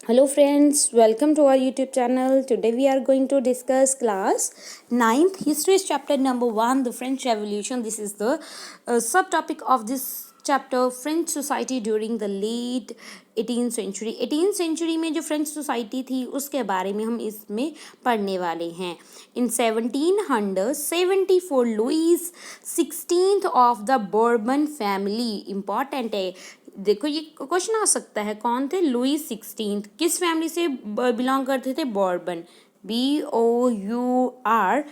Hello friends, welcome to our YouTube channel. Today we are going to discuss class 9th history chapter number 1, the French Revolution. This is the subtopic of this chapter, French society during the late 18th century. 18th century में जो French society थी उसके बारे में हम इसमें पढ़ने वाले हैं. In 1774 Louis 16th of the Bourbon family, important है. देखो ये क्वेश्चन आ सकता है, कौन थे? लुई 16th किस फैमिली से बिलोंग करते थे? बॉर्बन, BOURBON,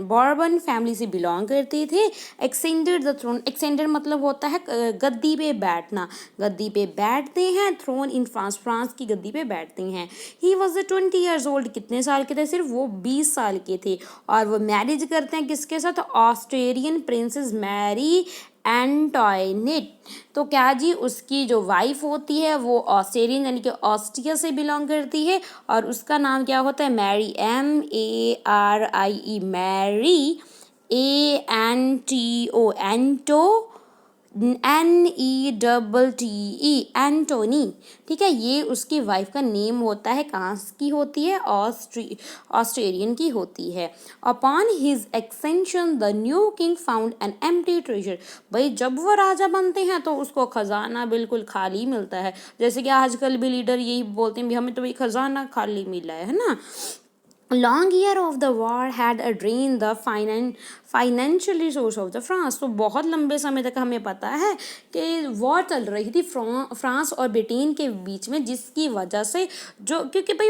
बॉर्बन फैमिली से बिलोंग करते थे. एक्सटेंडेड द थ्रोन, एक्सटेंडेड मतलब होता है गद्दी पे बैठना, गद्दी पे बैठते हैं. थ्रोन इन फ्रांस, फ्रांस की गद्दी पे बैठते हैं. ही वॉज 20 years old, कितने साल के थे? सिर्फ वो 20 साल के थे. और वो मैरिज करते हैं किसके साथ? Australian princess Marie Antoinette. तो क्या जी, उसकी जो वाइफ होती है वो ऑस्ट्रेलियन यानी कि ऑस्ट्रिया से बिलोंग करती है और उसका नाम क्या होता है? Marie, MARIE, Marie, ANTO, Anto, NETTE, Antoinette. ठीक है, ये उसकी वाइफ का नेम होता है. कहाँ की होती है? ऑस्ट्रेलियन की होती है. Upon his ascension the new king found an empty treasure. भाई जब वो राजा बनते हैं तो उसको खजाना बिल्कुल खाली मिलता है. जैसे कि आजकल भी लीडर यही बोलते हैं, हमें तो भाई खजाना खाली मिला है ना. Long year of the war had drain the financial resource of the France. तो बहुत लंबे समय तक हमें पता है कि वॉर चल रही थी फ्रांस और ब्रिटेन के बीच में, जिसकी वजह से जो, क्योंकि भाई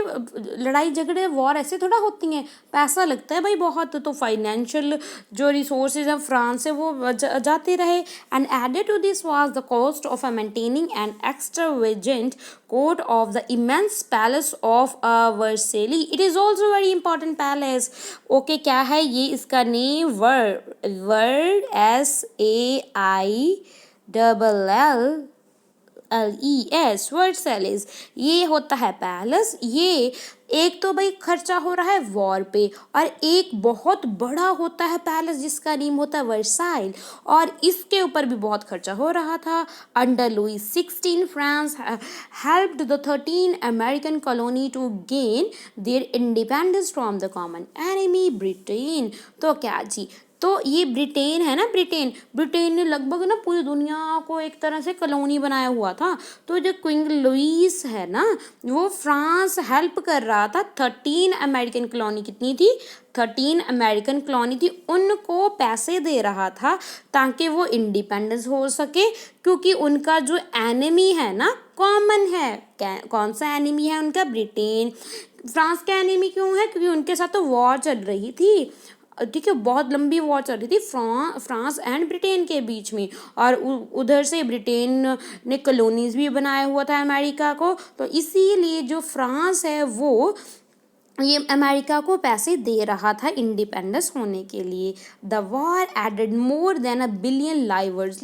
लड़ाई झगड़े वॉर ऐसे थोड़ा होती हैं, पैसा लगता है भाई बहुत, तो फाइनेंशियल जो रिसोर्सेज हैं फ्रांस से वो जाते रहे. And added to this was the cost of maintaining an extravagant court of the immense palace of Versailles. It is also very important palace. Okay, क्या है ये? इसका नेम वर्ड SAILLES, वर्सेलिस. ये होता है पैलेस. ये एक तो भाई खर्चा हो रहा है वॉर पे, और एक बहुत बड़ा होता है पैलेस जिसका नेम होता है वर्साइल, और इसके ऊपर भी बहुत खर्चा हो रहा था. Under Louis 16 France helped the 13 American colony to gain their independence from the common enemy Britain. तो क्या जी, तो ये ब्रिटेन है ना, ब्रिटेन ने लगभग ना पूरी दुनिया को एक तरह से कॉलोनी बनाया हुआ था. तो जो क्वीन लुईस है ना, वो फ्रांस हेल्प कर रहा था. 13 अमेरिकन कॉलोनी, कितनी थी? 13 अमेरिकन कॉलोनी थी, उनको पैसे दे रहा था ताकि वो इंडिपेंडेंस हो सके. क्योंकि उनका जो एनिमी है ना, कॉमन है. कौन सा एनिमी है उनका? ब्रिटेन. फ्रांस का एनिमी क्यों है? क्योंकि उनके साथ तो वॉर चल रही थी. ठीक है, बहुत लंबी वॉर चल रही थी फ्रांस एंड ब्रिटेन के बीच में, और उधर से ब्रिटेन ने कॉलोनीज भी बनाया हुआ था अमेरिका को. तो इसीलिए जो फ्रांस है वो ये अमेरिका को पैसे दे रहा था इंडिपेंडेंस होने के लिए. The war added more than $1 billion livres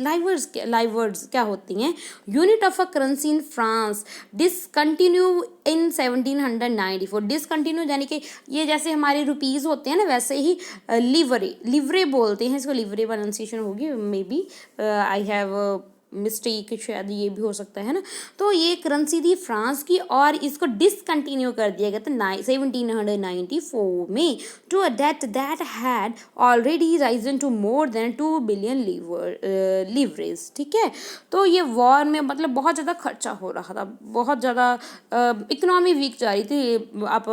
क्या होती हैं? Unit of a currency in France. Discontinue in 1794. Discontinue यानी कि ये जैसे हमारे रुपीज़ होते हैं ना, वैसे ही लिवरे बोलते हैं इसको. लिवरे प्रोनाउंसिएशन होगी may be, I have mistake, शायद ये भी हो सकता है ना. तो ये करेंसी थी फ्रांस की, और इसको डिसकंटिन्यू कर दिया गया था 1794 में, to a date that had already risen to more than 2 billion leverage. ठीक है, तो ये वॉर में मतलब बहुत ज़्यादा खर्चा हो रहा था, बहुत ज़्यादा इकोनॉमी वीक जा रही थी. आप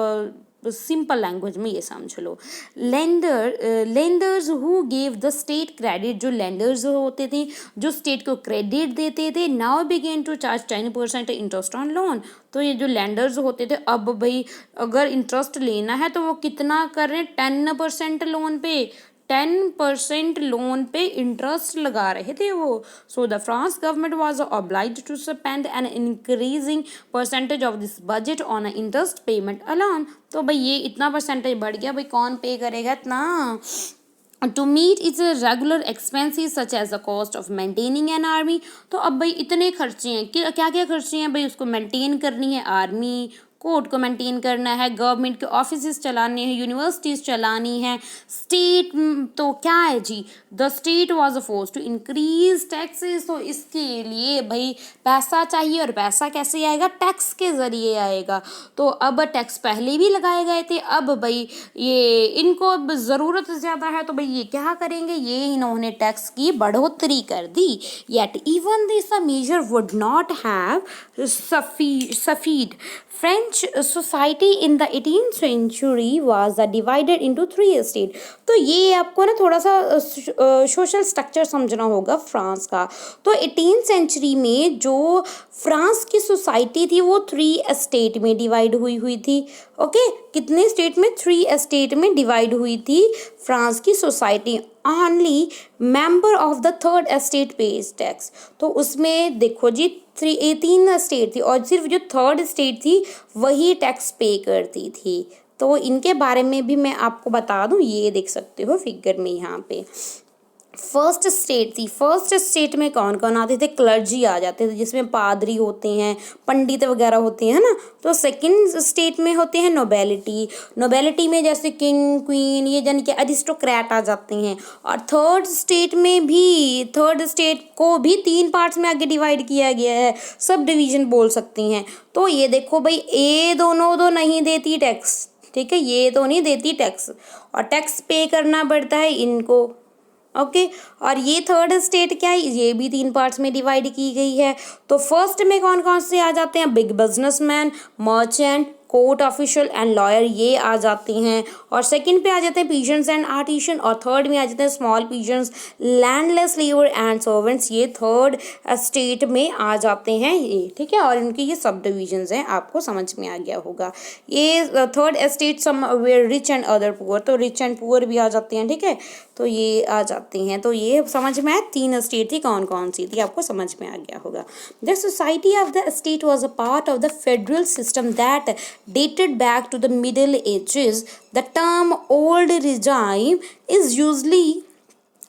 सिंपल लैंग्वेज में ये समझ लो. Lenders who gave the state credit, जो लेंडर्स होते थे जो स्टेट को क्रेडिट देते थे, now began to charge 10% interest on loan. तो ये जो लेंडर्स होते थे, अब भाई अगर इंटरेस्ट लेना है तो वो कितना कर रहे हैं? 10% लोन पे, 10% लोन पे इंटरेस्ट लगा रहे थे वो. So the France government was obliged to spend an increasing percentage of this budget on interest payment alone. तो भाई ये इतना परसेंटेज बढ़ गया, भाई कौन पे करेगा इतना? To meet its regular expenses such as the cost of maintaining an army. तो अब भाई इतने खर्चे हैं, क्या क्या खर्चे हैं भाई? उसको मेंटेन करनी है आर्मी कोर्ट को मेंटेन करना है, गवर्नमेंट के ऑफिसेस चलाने हैं, यूनिवर्सिटीज़ चलानी है। स्टेट तो क्या है जी, the state was force to increase taxes. तो इसके लिए भाई पैसा चाहिए, और पैसा कैसे आएगा, टैक्स के ज़रिए आएगा। तो अब टैक्स पहले भी लगाए गए थे, अब भाई ये इनको अब ज़रूरत ज़्यादा है, तो भाई ये क्या करेंगे, ये इन्होंने टैक्स की बढ़ोतरी कर दी। Yet even this measure would not have sufficed. French society in the 18th century was divided into 3 states. तो ये आपको ना थोड़ा सा सोशल स्ट्रक्चर समझना होगा फ्रांस का। तो 18th सेंचुरी में जो फ्रांस की सोसाइटी थी वो 3 स्टेट में डिवाइड हुई थी। ओके, कितने स्टेट में, 3 स्टेट में डिवाइड हुई थी फ्रांस की society. Only member of the third state page tax. तो उसमें देखो जी 3 स्टेट थी, और सिर्फ जो थर्ड स्टेट थी वही टैक्स पे करती थी। तो इनके बारे में भी मैं आपको बता दूं, ये देख सकते हो फिगर में यहाँ पे। फर्स्ट स्टेट थी, फर्स्ट स्टेट में कौन कौन आते थे, क्लर्जी आ जाते थे, जिसमें पादरी होते हैं, पंडित वगैरह होते हैं ना। तो सेकंड स्टेट में होते हैं नोबेलिटी, नोबेलिटी में जैसे किंग, क्वीन, ये यानी कि अरिस्टोक्रेट आ जाते हैं। और थर्ड स्टेट में भी, थर्ड स्टेट को भी 3 पार्ट्स में आगे डिवाइड किया गया है, सब डिवीजन बोल सकती हैं। तो ये देखो भाई, ये दोनों तो नहीं देती टैक्स, ठीक है, ये तो नहीं देती टैक्स, और टैक्स पे करना पड़ता है इनको। ओके, और ये थर्ड स्टेट क्या है, ये भी 3 पार्ट्स में डिवाइड की गई है। तो फर्स्ट में कौन कौन से आ जाते हैं, big businessman, merchant, court official and lawyer, ये आ जाते हैं। और सेकंड पे आ जाते हैं पीजेंट्स एंड आर्टिशन, और थर्ड में आ जाते हैं small peasants, landless labour and servants, ये थर्ड स्टेट में आ जाते हैं ये, ठीक है। और इनके ये सब डिविजन्स हैं, आपको समझ में आ गया होगा। ये third state some were rich and other poor, तो रिच एंड पुअर भी आ जाते हैं, ठीक है। तो ये आ जाते हैं, तो ये समझ में आया 3 स्टेट थी, कौन कौन सी थी, आपको समझ में आ गया होगा। The society of the state was a part of the federal system that dated back to the Middle Ages. The term old regime is usually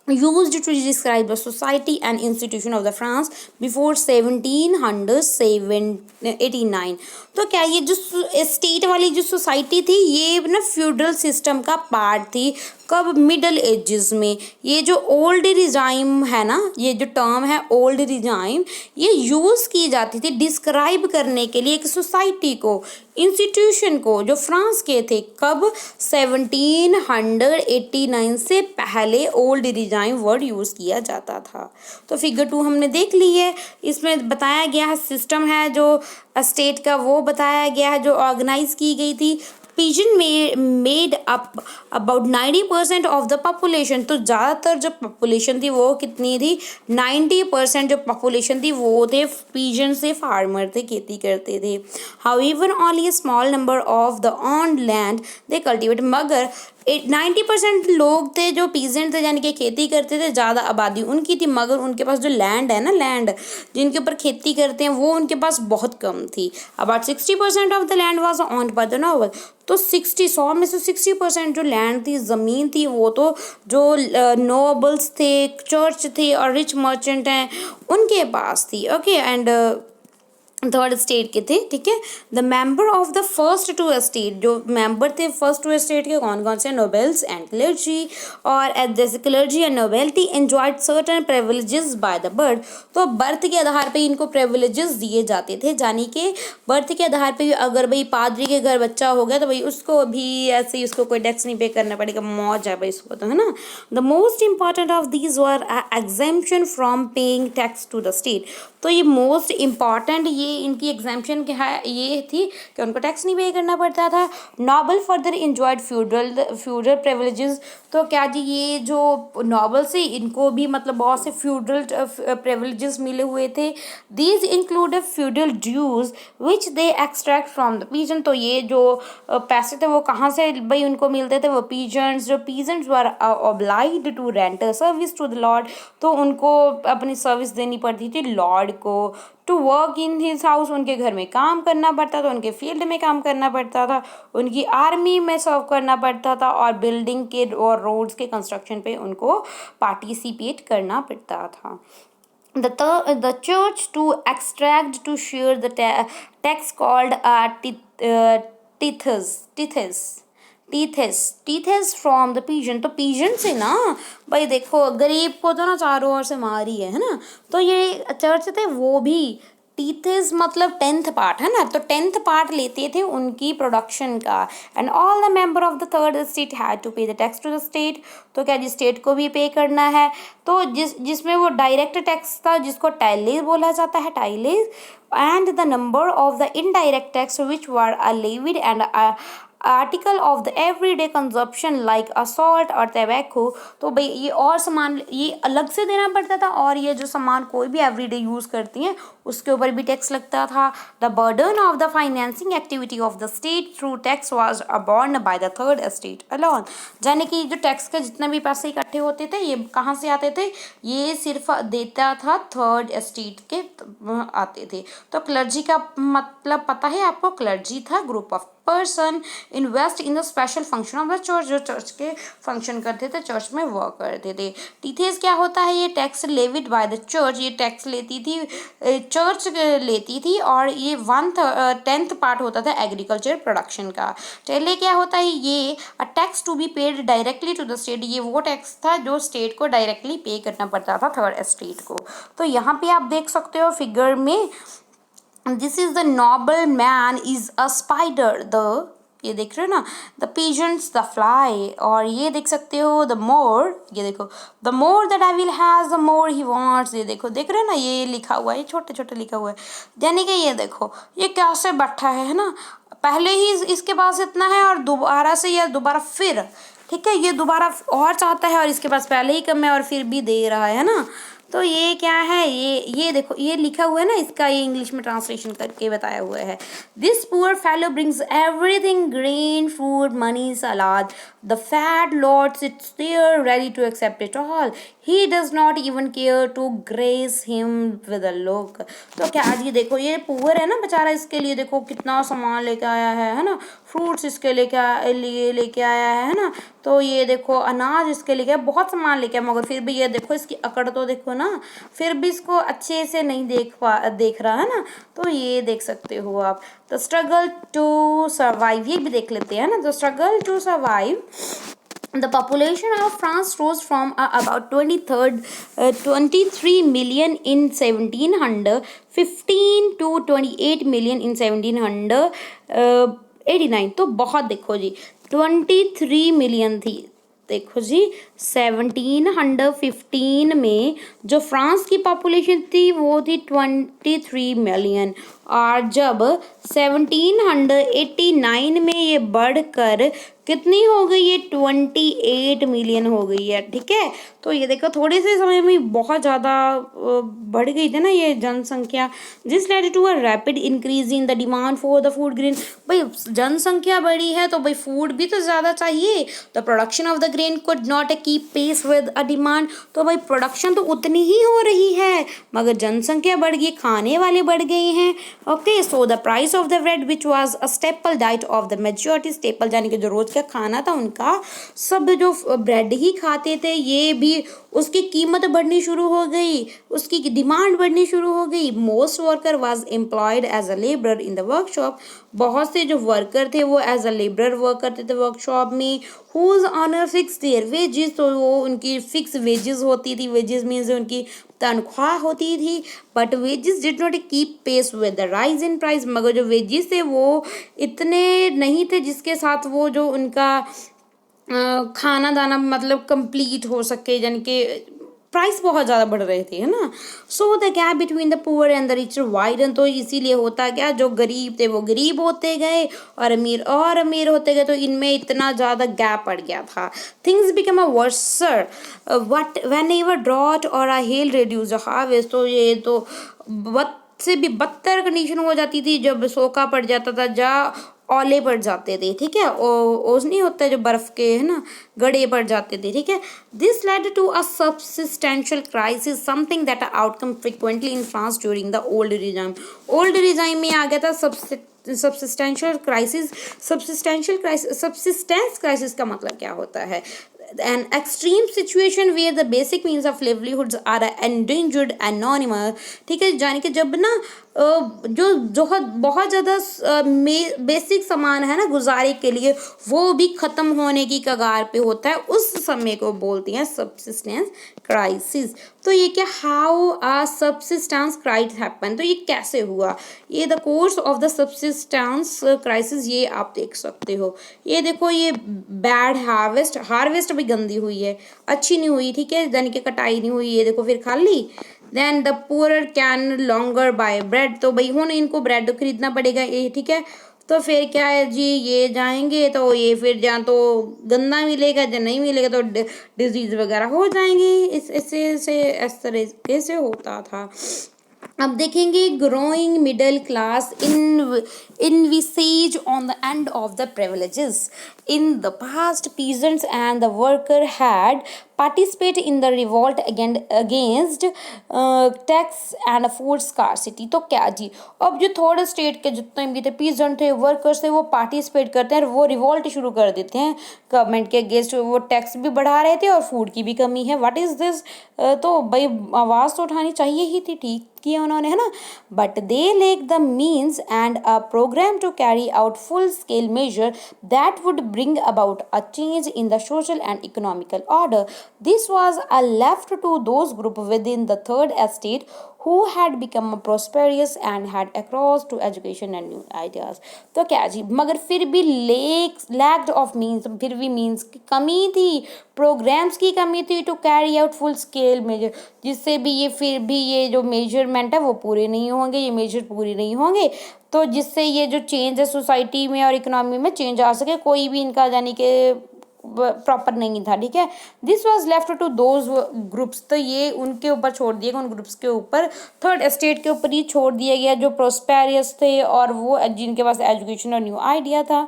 used to describe the society and institution of the France before 1789। तो क्या ये जो state वाली जो society थी, ये ना feudal system का पार्ट थी। कब, मिडल एजेस में। ये जो ओल्ड रिजाइम है ना, ये जो टर्म है ओल्ड रिजाइम, ये यूज़ की जाती थी डिस्क्राइब करने के लिए एक सोसाइटी को, इंस्टीट्यूशन को, जो फ्रांस के थे। कब, 1789 से पहले ओल्ड रिजाइम वर्ड यूज़ किया जाता था। तो फिगर 2 हमने देख ली है, इसमें बताया गया है सिस्टम है जो स्टेट का, वो बताया गया है जो ऑर्गेनाइज की गई थी। Pigeon made up about 90% of the population. तो ज़्यादातर जो पॉपुलेशन थी वो कितनी थी, 90% जो पॉपुलेशन थी वो थे पिजन से, फार्मर थे, खेती करते थे। However only a small number of the on land they cultivate, मगर 90% लोग थे जो पीजेंट थे, यानी कि खेती करते थे, ज़्यादा आबादी उनकी थी, मगर उनके पास जो लैंड है ना, लैंड जिनके ऊपर खेती करते हैं, वो उनके पास बहुत कम थी। About 60% of the land was owned by the noble. तो 100 में से 60% जो लैंड थी, ज़मीन थी, वो तो जो नोबल्स थे, चर्च थे और रिच मर्चेंट हैं उनके पास थी। ओके, एंड थर्ड स्टेट के थे, ठीक है। The member of the first 2 state, जो मेंबर थे फर्स्ट 2 स्टेट के, कौन कौन से, नोबेल्स एंड क्लर्जी। और at this clergy and nobility enjoyed certain privileges by the birth. तो बर्थ के आधार पे इनको प्रिविलेजेस दिए जाते थे, यानी कि बर्थ के आधार पे अगर भाई पादरी के घर बच्चा हो गया तो भाई उसको भी ऐसे ही उसको कोई टैक्स नहीं पे करना पड़ेगा, मौज है भाई इसको, तो है ना। The most important of these were exemption from paying tax to the state. तो ये मोस्ट इम्पॉर्टेंट, ये इनकी एग्जाम्पशन क्या है, ये थी कि उनको टैक्स नहीं पे करना पड़ता था। Noble further enjoyed feudal privileges. तो क्या जी, ये जो नोबल से इनको भी मतलब बहुत से फ्यूडल प्रिविलेजेस मिले हुए थे। These include feudal dues which they extract from the peasant. तो ये जो पैसे थे वो कहाँ से भाई उनको मिलते थे, वो पीजेंट्स, जो peasants were obliged to rent service to the lord. तो उनको अपनी सर्विस देनी पड़ती थी लॉर्ड को। To work in his house, उनके घर में काम करना पड़ता था, उनके फील्ड में काम करना पड़ता था, उनकी आर्मी में सर्व करना पड़ता था, और बिल्डिंग के और रोड्स के कंस्ट्रक्शन पे उनको पार्टिसिपेट करना पड़ता था। the church to extract to share the tax called tithes tithes from the pigeon। तो pigeon से ना भाई देखो गरीब को तो ना चारों ओर से मार ही है ना। तो ये चर्च थे वो भी टीथेस मतलब 10th पार्ट है ना, तो 10th पार्ट लेते थे उनकी प्रोडक्शन का। And all the member of the third state had to pay the tax to the state. तो क्या जी स्टेट को भी पे करना है। तो जिसमें वो डायरेक्ट टैक्स था जिसको टैलीज बोला जाता है, टाइलेज, and the number of the indirect tax which were levied and article of the everyday consumption like assault और टैबैको। तो भाई ये और सामान ये अलग से देना पड़ता था, और ये जो सामान कोई भी एवरीडे यूज़ करती हैं उसके ऊपर भी टैक्स लगता था। The burden of the financing activity of the state through tax was borne by the third state alone. यानी कि जो टैक्स के जितने भी पैसे इकट्ठे होते थे ये कहाँ से आते थे, ये सिर्फ देता था थर्ड स्टेट के आते थे। तो क्लर्जी का मतलब पता है आपको, क्लर्जी था group of person invest in the special function of the church, जो चर्च के फंक्शन करते थे, चर्च में वर्क करते थे। टीथेस क्या होता है, ये tax levied by the church, ये टैक्स लेती थी चर्च लेती थी, और ये 1/10 पार्ट होता था एग्रीकल्चर प्रोडक्शन का। पहले क्या होता है, ये a tax to be paid directly to the state, ये वो टैक्स था जो स्टेट को डायरेक्टली पे करना पड़ता था थर्ड स्टेट को। तो यहाँ पे आप देख सकते हो फिगर में, this is the noble man is a spider, the ये देख रहे हो ना, द पिजन्स द फ्लाई, और ये देख सकते हो द मोर, ये देखो the more the devil has the more he wants, ये देखो देख रहे हो ना, ये लिखा हुआ है, ये छोटे छोटे लिखा हुआ है। यानी कि ये देखो ये कैसे बैठा है ना, पहले ही इसके पास इतना है और दोबारा से या दोबारा फिर, ठीक है, ये दोबारा और चाहता है और इसके पास पहले ही कम है और फिर भी दे रहा है ना। तो ये क्या है, ये देखो ये लिखा हुआ है ना, इसका ये इंग्लिश में ट्रांसलेशन करके बताया हुआ है। This poor fellow brings everything grain food money salad, the fat lord sits there ready to accept it all, he does not even care to grace him with a look. तो क्या जी देखो ये poor है ना बेचारा, इसके लिए देखो कितना सामान लेके आया है ना, फ्रूट्स इसके लिए लेके आया है ना, तो ये देखो अनाज इसके लिए बहुत सामान लेके, मगर फिर भी ये देखो इसकी अकड़ तो देखो ना, फिर भी इसको अच्छे से नहीं देख रहा है ना। तो ये देख सकते हो आप, द स्ट्रगल टू सर्वाइव, ये भी देख लेते हैं ना, the struggle to survive. The population of France rose from about 23 million in 1715 to 28 million in 1789। तो बहुत देखो जी 23 मिलियन थी, देखो जी 1715 में जो फ्रांस की पॉपुलेशन थी वो थी 23 मिलियन, और जब 1789 में ये बढ़कर कितनी हो गई है, 28 मिलियन हो गई है, ठीक है। तो ये देखो थोड़े से समय में बहुत ज़्यादा बढ़ गई थी ना ये जनसंख्या। This led to a rapid increase in the demand for the food grain, भाई जनसंख्या बढ़ी है तो भाई फूड भी तो ज़्यादा चाहिए। The production of the grain could not keep pace with a demand, तो भाई प्रोडक्शन तो उतनी ही हो रही है मगर जनसंख्या बढ़ गई, खाने वाले बढ़ गए हैं। Okay, so the price of the bread which was a staple diet of the majority, staple यानी कि जो रोज का खाना था उनका, सब जो ब्रेड ही खाते थे, ये भी उसकी कीमत बढ़नी शुरू हो गई, उसकी डिमांड बढ़नी शुरू हो गई। Most worker was employed as a labourer in the workshop, बहुत से जो वर्कर थे वो एज अ लेबरर वर्क करते थे वर्कशॉप में। Whose owner fix their wages, तो वो उनकी फिक्स वेजेस होती थी, वेजेस मीन्स उनकी तनख्वाह होती थी। But wages did not keep pace with the rise in price, मगर जो वेजेस थे वो इतने नहीं थे जिसके साथ वो जो उनका खाना दाना मतलब कंप्लीट हो सके, यानी कि प्राइस बहुत ज़्यादा बढ़ रहे थे, है ना। So the gap between the poor and the rich widen, तो इसीलिए होता क्या, जो गरीब थे वो गरीब होते गए और अमीर होते गए, तो इनमें इतना ज़्यादा गैप पड़ गया था। Things become a worse what whenever drought और a hail reduce the harvest, तो ये तो से भी बदतर कंडीशन हो जाती थी जब सूखा पड़ जाता था, जा ओले पड़ जाते थे, ठीक है, ओस नहीं होता जो बर्फ के है ना, गड़े पड़ जाते थे, ठीक है। This led to a subsistence crisis, something that outcome frequently in France during the old regime. Old regime में आ गया था सबसिस्टेंशियल क्राइसिस। सबसिस्टेंस क्राइसिस का मतलब क्या होता है, an extreme situation where the basic means of livelihoods are endangered anonymous. ठीक है, यानी कि जब ना जो बहुत बहुत ज़्यादा बेसिक सामान है ना गुजारे के लिए वो भी ख़त्म होने की कगार पे होता है, उस समय को बोलते हैं सबसिस्टेंस क्राइसिस। तो ये क्या, how a subsistence crisis happen, तो ये कैसे हुआ, ये the course of the subsistence crisis, ये आप देख सकते हो। ये देखो, ये बैड हार्वेस्ट भी गंदी हुई है, अच्छी नहीं हुई, ठीक है, यानी कि कटाई नहीं हुई, ये देखो फिर खाली। Then the poor can longer buy bread, तो भाई ਹੁਣ इनको ब्रेड खरीदना पड़ेगा, ये ठीक है। तो फिर क्या है जी, ये जाएंगे तो ये फिर या तो गंदा मिलेगा या नहीं मिलेगा तो डिजीज वगैरह हो जाएंगी, इस तरीके से होता था। अब देखेंगे growing middle class envisage on the end of the privileges. In the past, peasants and the worker had participated in the revolt against tax and food scarcity. तो क्या जी, अब जो थर्ड स्टेट के जितने भी थे, पीजेंट थे, वर्कर्स थे, वो पार्टिसिपेट करते हैं और वो रिवॉल्ट शुरू कर देते हैं गवर्नमेंट के अगेंस्ट। वो टैक्स भी बढ़ा रहे थे और फूड की भी कमी है, व्हाट इज दिस। तो भाई आवाज़ तो उठानी चाहिए ही थी, ठीक किया उन्होंने, है ना। But they lack the means and a programme to carry out full scale measure that would bring about a change in the social and economical order. This was left to those groups within the third estate who had become prosperous and had access to education and new ideas. तो क्या जी, मगर फिर भी lacked of means, फिर भी means की कमी थी, प्रोग्राम्स की कमी थी to carry out full scale measure, जिससे भी ये फिर भी ये जो मेजरमेंट है वो पूरे नहीं होंगे, ये मेजर पूरे नहीं होंगे, तो जिससे ये जो चेंज है सोसाइटी में और इकोनॉमी में चेंज आ सके, कोई भी इनका यानी कि प्रॉपर नहीं था, ठीक है। This was left to those groups, तो ये उनके ऊपर छोड़ दिया गया, उन ग्रुप्स के ऊपर, थर्ड स्टेट के ऊपर ही छोड़ दिया गया जो प्रोस्पेरियस थे और वो जिनके पास एजुकेशन और न्यू आइडिया था।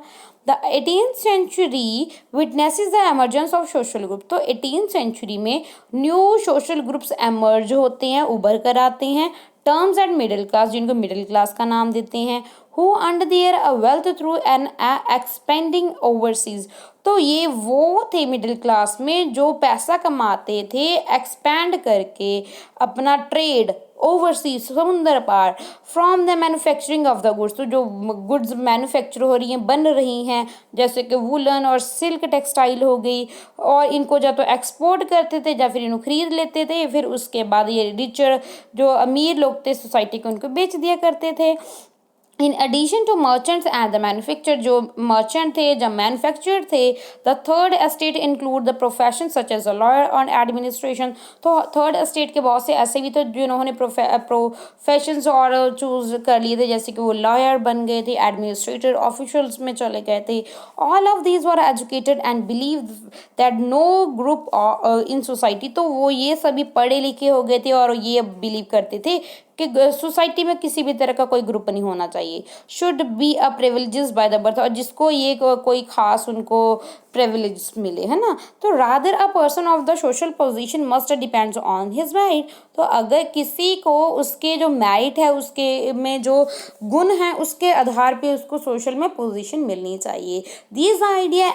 The 18th century witnesses the emergence of social group, तो 18th सेंचुरी में न्यू सोशल ग्रुप्स एमर्ज होते हैं, उभर कर आते हैं। टर्म्स एंड मिडिल क्लास, जिनको मिडिल क्लास का नाम देते हैं, who earned there wealth through an expanding overseas, तो ये वो थे मिडिल क्लास में जो पैसा कमाते थे एक्सपैंड करके अपना ट्रेड ओवरसीज, समुंदर पार, from the manufacturing of the goods, तो जो गुड्स मैन्युफैक्चर हो रही हैं, बन रही हैं, जैसे कि वुलन और सिल्क टेक्सटाइल हो गई, और इनको या तो एक्सपोर्ट करते थे या फिर इनको खरीद लेते थे, फिर उसके बाद ये रिचर जो अमीर लोग थे सोसाइटी को उनको बेच दिया करते थे। In addition to merchants and the manufacturer, जो merchant थे, जो manufacturer थे, the third estate include the professions such as a lawyer and administration, तो third estate के बहुत से ऐसे भी थे जिन्होंने professions और चूज कर लिए थे, जैसे कि वो lawyer बन गए थे, administrator officials में चले गए थे। all of these were educated and believed that no group in society, तो वो ये सभी पढ़े लिखे हो गए थे और ये बिलीव करते थे कि सोसाइटी में किसी भी तरह का कोई ग्रुप नहीं होना चाहिए, should be a privileges by the birth, और जिसको ये कोई खास उनको प्रिविलेज मिले, है ना। तो rather a person of the social position must depends on his merit, तो अगर किसी को उसके जो मेरिट है, उसके में जो गुण है, उसके आधार पे उसको सोशल में पोजीशन मिलनी चाहिए। This idea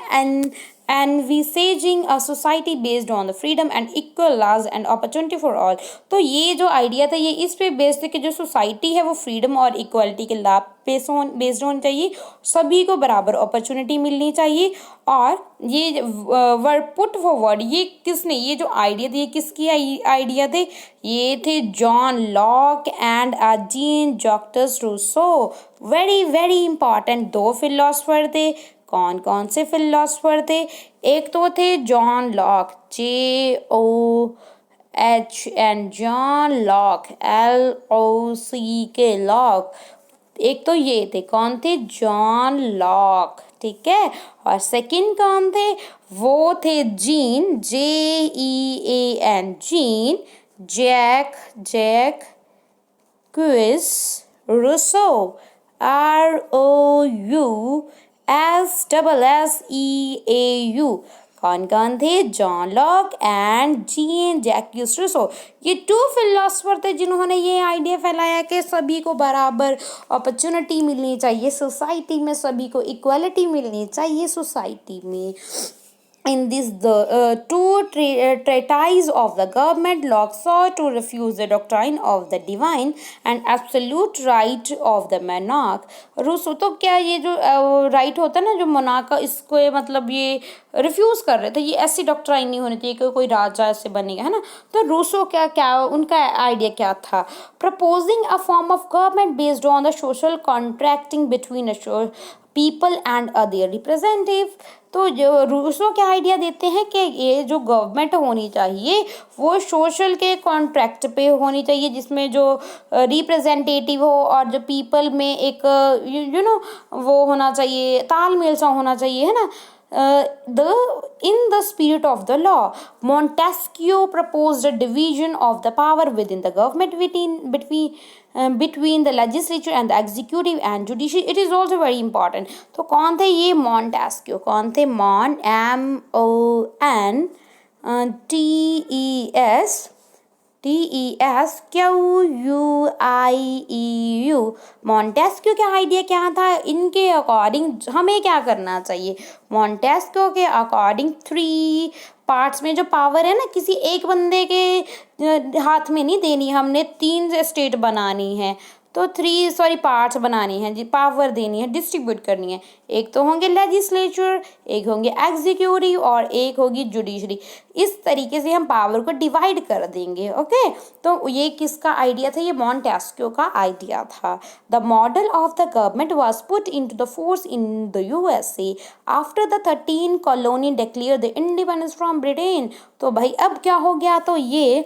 envisaging a society based on the freedom and equal laws and opportunity for all, तो ये जो आइडिया था ये इस पे बेस्ड है कि जो सोसाइटी है वो फ्रीडम और इक्वालिटी के लाभ बेस्ड होनी चाहिए, सभी को बराबर अपॉर्चुनिटी मिलनी चाहिए। और ये वर्ड पुट फॉरवर्ड, ये किसने, ये जो आइडिया थे, ये किसकी आइडिया थे, ये थे John Locke and Jean Jacques Rousseau. Very very important दो फिलोसफर थे। कौन कौन से फिलोसफर थे, एक तो थे John Locke, JOHN, John Locke, LOCK, Locke, एक तो ये थे, कौन थे, जॉन लॉक, ठीक है। और सेकंड कौन थे, वो थे Jean, JEAN, Jean Jacques Rousseau, ROUSSEAU। कौन कौन थे, John Locke and Jean Jacques Rousseau. ये टू फिलोसफर थे जिन्होंने ये आइडिया फैलाया कि सभी को बराबर अपॉर्चुनिटी मिलनी चाहिए सोसाइटी में, सभी को इक्वालिटी मिलनी चाहिए सोसाइटी में। in this the treatise of the government, Locke sought to refuse the doctrine of the divine and absolute right of the monarch. Rousseau तो क्या ये जो राइट होता है ना जो मोनार्क का, इसको मतलब ये रिफ्यूज कर रहे थे, ये ऐसी डॉक्ट्राइन नहीं होनी चाहिए कि कोई राजा ऐसे बनेगा, है ना। तो रूसो क्या क्या उनका आइडिया क्या था? Proposing a form of government based on the social contracting between people and other representative. तो जो रूसो क्या आइडिया देते हैं कि ये जो गवर्नमेंट होनी चाहिए वो सोशल के कॉन्ट्रैक्ट पे होनी चाहिए, जिसमें जो रिप्रेजेंटेटिव हो और जो पीपल में एक यू नो वो होना चाहिए, तालमेल सा होना चाहिए, है ना। The in the spirit of the law, Montesquieu proposed a division of the power within the government between the legislature and the executive and judiciary. It is also very important. तो कौन थे ये? Montesquieu। कौन थे? Montesquieu। Montesquieu का idea क्या था? इनके अकॉर्डिंग हमें क्या करना चाहिए? मॉन्टेस्क्यू के अकॉर्डिंग 3 पार्ट्स में जो पावर है ना, किसी एक बंदे के हाथ में नहीं देनी, हमने 3 स्टेट बनानी है, तो 3 पार्ट्स बनानी है जी, पावर देनी है, डिस्ट्रीब्यूट करनी है। एक तो होंगे लेजिस्लेचर, एक होंगे एग्जीक्यूटिव और एक होगी जुडिशरी। इस तरीके से हम पावर को डिवाइड कर देंगे। ओके, तो ये किसका आइडिया था? ये मॉन्टेस्क्यू का आइडिया था। The model of the government was put into the force in the USA after the 13 colony declare the independence from Britain. तो भाई अब क्या हो गया? तो ये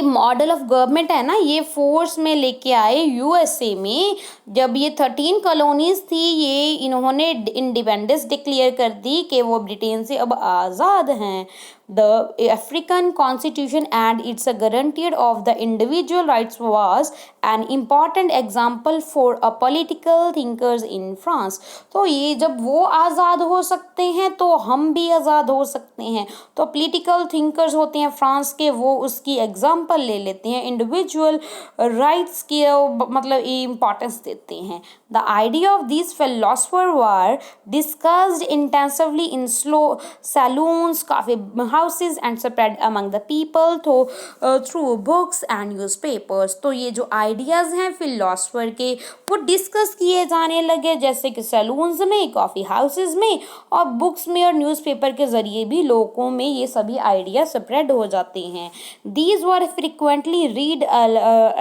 मॉडल ऑफ गवर्नमेंट है ना, ये फोर्स में लेके आए यूएसए में। जब ये 13 कॉलोनीज थी, ये इन्होंने इंडिपेंडेंस डिक्लेयर कर दी कि वो ब्रिटेन से अब आज़ाद हैं। The African Constitution and its guarantee of the individual rights was an important example for a political thinkers in France। तो ये जब वो आज़ाद हो सकते हैं तो हम भी आज़ाद हो सकते हैं। तो पॉलिटिकल थिंकर्स होते हैं फ्रांस के, वो उसकी एग्जाम्पल ले लेते हैं, इंडिविजुअल राइट्स की मतलब इम्पोर्टेंस देते हैं। The idea of these philosophers were discussed intensively in saloons, coffee houses and spread among the people through books and newspapers। तो ये जो आइडियाज़ हैं फिलोसफर के, वो डिस्कस किए जाने लगे, जैसे कि सैलून्स में, कॉफ़ी हाउसेस में और बुक्स में और न्यूज़पेपर के ज़रिए भी लोगों में ये सभी आइडिया स्प्रेड हो जाते हैं। These were frequently read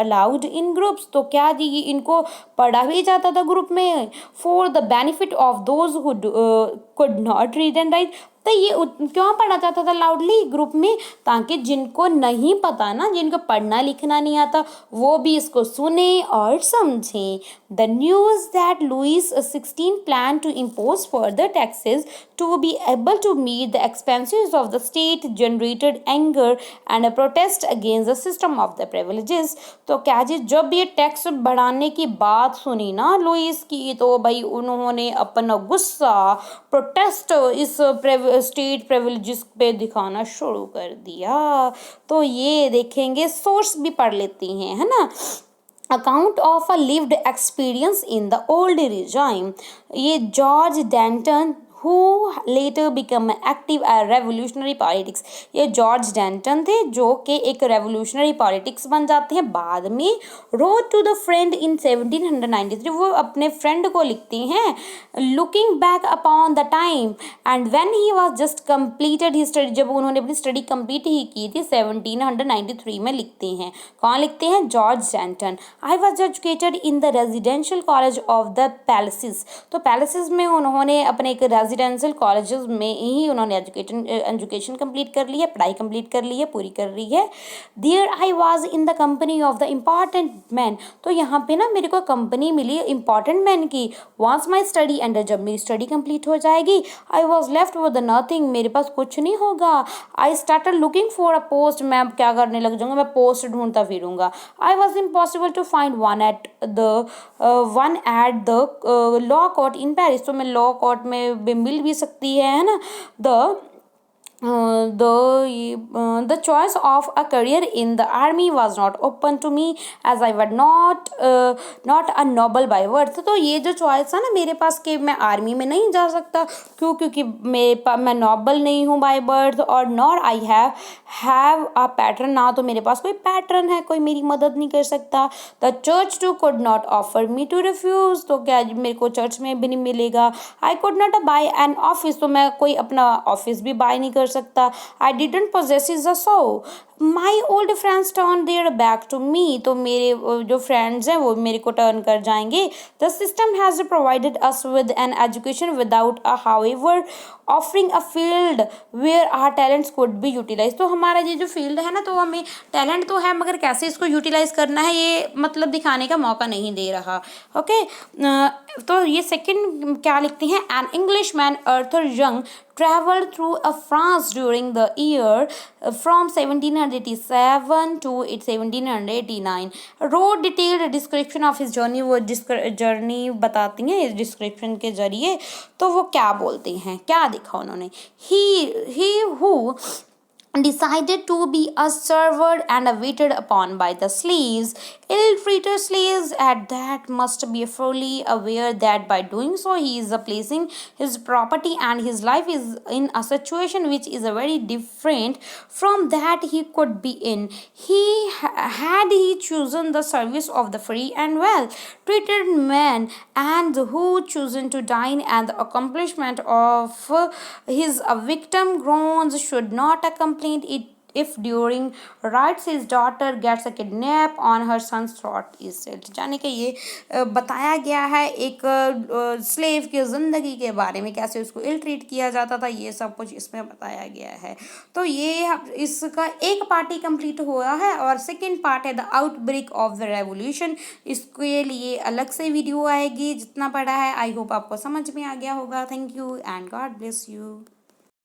aloud in groups। तो क्या जी इनको पढ़ा भी जाता था ग्रुप में, for the benefit of those who could not read and right. तो ये क्यों पढ़ा जाता था लाउडली ग्रुप में? ताकि जिनको नहीं पता ना, जिनको पढ़ना लिखना नहीं आता, वो भी इसको सुने और समझें। The news that Louis 16 plan to impose further taxes to be able to meet the expenses of the state generated anger and a protest against the system of the privileges. तो क्या जी जब ये टैक्स बढ़ाने की बात सुनी ना Louis की, तो भाई उन्होंने अपना गुस्सा प्रोटेस्ट इस स्टेट प्रिविलेजेस पे दिखाना शुरू कर दिया। तो ये देखेंगे, सोर्स भी पढ़ लेती हैं, है ना। Account of a lived experience in the old regime, ये George Danton who later became active revolutionary politics। ये जॉर्ज डेंटन थे जो कि एक रेवोल्यूशनरी पॉलिटिक्स बन जाते हैं बाद में। wrote to the friend in 1793, वो अपने फ्रेंड को लिखते हैं, looking back upon the time and when he was just completed his study, जब उन्होंने अपनी स्टडी कंप्लीट ही की थी 1793 में लिखते हैं। कौन लिखते हैं? George Danton. I was educated in the residential college of the palaces। तो पैलेसेस में उन्होंने अपने एक रेजिडेंशियल कॉलेजेस में ही उन्होंने एजुकेशन कंप्लीट कर ली है, पढ़ाई कंप्लीट कर ली है, पूरी कर ली है। There I was in the company of the important man. तो यहाँ पे ना मेरे को कंपनी मिली इम्पॉर्टेंट मैन की। वॉन्स माई स्टडी एंड, जब मेरी स्टडी कंप्लीट हो जाएगी, I was left with nothing, मेरे पास कुछ नहीं होगा। I started looking for a post, मैं अब क्या करने लग जाऊँगा, मैं पोस्ट ढूंढता फिरूंगा। I was impossible to find one at the law court in Paris. तो मैं लॉ कोर्ट में मिल भी सकती है ना। The The choice of a career in the army was not open to me as I was not a noble by birth. तो ये जो चॉइस है ना मेरे पास कि मैं आर्मी में नहीं जा सकता, क्यों? क्योंकि मैं नॉबल नहीं हूँ बाय बर्थ, और nor I have a pattern, ना तो मेरे पास कोई पैटर्न है, कोई मेरी मदद नहीं कर सकता. The church too could not offer me to refuge, तो क्या मेरे को चर्च में भी नहीं मिलेगा. I could not buy an office, तो मैं कोई अपना ऑफिस भी बाय नहीं कर सकता. I didn't possess a sou. My old friends turn their back to me, तो मेरे जो फ्रेंड्स हैं वो मेरे को टर्न कर जाएंगे. The system has provided us with an education without a however offering a field where our talents could be utilise. तो हमारा ये जो फील्ड है ना, तो हमें टैलेंट तो है मगर कैसे इसको यूटिलाइज करना है ये मतलब दिखाने का मौका नहीं दे रहा. ओके. तो ये सेकंड क्या लिखते हैं, an English man Arthur Young traveled through France during the year from 1787 to 1789. wrote detailed description of his journey. वो जर्नी बताती हैं इस डिस्क्रिप्शन के जरिए. तो वो क्या बोलते हैं, क्या देखा उन्होंने. he who decided to be a servant and waited upon by the slaves, ill-treated slaves at that, must be fully aware that by doing so he is placing his property and his life is in a situation which is very different from that he could be in. Had he chosen the service of the free and well treated men, and who chosen to dine at the accomplishment of his victim groans, should not complain it if during rites his daughter gets a kidnap on her son's throat is set. यानी कि ये बताया गया है एक slave की ज़िंदगी के बारे में, कैसे उसको इल ट्रीट किया जाता था, ये सब कुछ इसमें बताया गया है. तो ये इसका एक पार्ट ही कंप्लीट हुआ है, और सेकंड पार्ट है the outbreak of the revolution. इसके लिए अलग से वीडियो आएगी. जितना पढ़ा है आई होप आपको समझ में आ गया होगा. Thank you and God bless you.